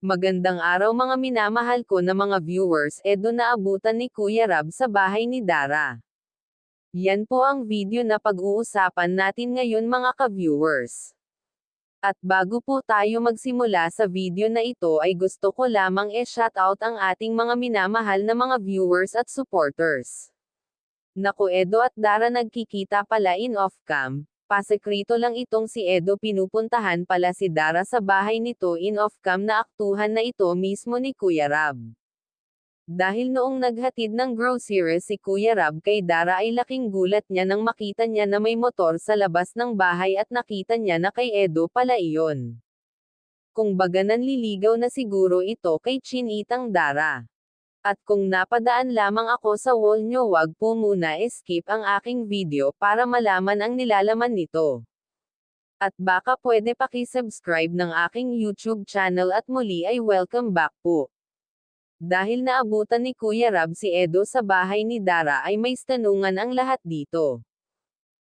Magandang araw mga minamahal ko na mga viewers, naabutan ni Kuya Rab sa bahay ni Dara. Yan po ang video na pag-uusapan natin ngayon mga ka-viewers. At bago po tayo magsimula sa video na ito ay gusto ko lamang shoutout ang ating mga minamahal na mga viewers at supporters. Naku Edo at Dara, nagkikita pala in off-cam. Pasekrito lang itong si Edo, pinupuntahan pala si Dara sa bahay nito in off-cam na aktuhan na ito mismo ni Kuya Rab. Dahil noong naghatid ng groceries si Kuya Rab kay Dara ay laking gulat niya nang makita niya na may motor sa labas ng bahay at nakita niya na kay Edo pala iyon. Kung baga nanliligaw na siguro ito kay Chinitang Dara. At kung napadaan lamang ako sa wall nyo, wag po muna skip ang aking video para malaman ang nilalaman nito. At baka pwede paki-subscribe ng aking YouTube channel at muli ay welcome back po. Dahil naabutan ni Kuya Rab si Edo sa bahay ni Dara ay may tanungan ang lahat dito.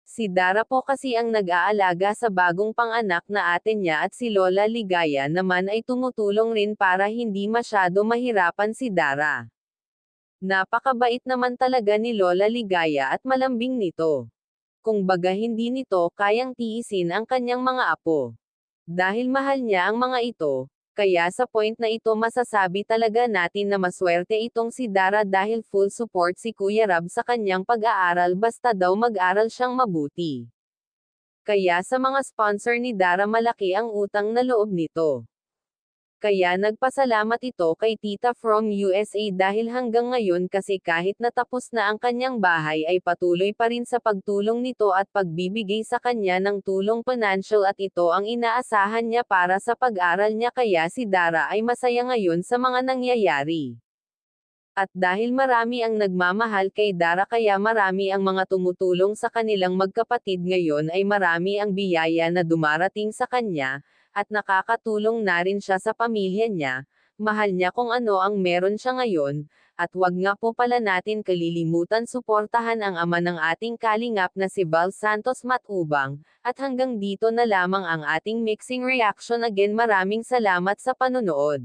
Si Dara po kasi ang nag-aalaga sa bagong panganak na ate niya at si Lola Ligaya naman ay tumutulong rin para hindi masyado mahirapan si Dara. Napakabait naman talaga ni Lola Ligaya at malambing nito. Kung baga hindi nito kayang tiisin ang kanyang mga apo. Dahil mahal niya ang mga ito, kaya sa point na ito masasabi talaga natin na maswerte itong si Dara dahil full support si Kuya Rab sa kanyang pag-aaral basta daw mag-aral siyang mabuti. Kaya sa mga sponsor ni Dara malaki ang utang na loob nito. Kaya nagpasalamat ito kay Tita from USA dahil hanggang ngayon kasi kahit natapos na ang kanyang bahay ay patuloy pa rin sa pagtulong nito at pagbibigay sa kanya ng tulong financial at ito ang inaasahan niya para sa pag-aral niya kaya si Dara ay masaya ngayon sa mga nangyayari. At dahil marami ang nagmamahal kay Dara kaya marami ang mga tumutulong sa kanilang magkapatid ngayon ay marami ang biyaya na dumarating sa kanya, at nakakatulong na rin siya sa pamilya niya, mahal niya kung ano ang meron siya ngayon, at wag nga po pala natin kalilimutan suportahan ang ama ng ating kalingap na si Val Santos Matubang, at hanggang dito na lamang ang ating mixing reaction again, maraming salamat sa panonood.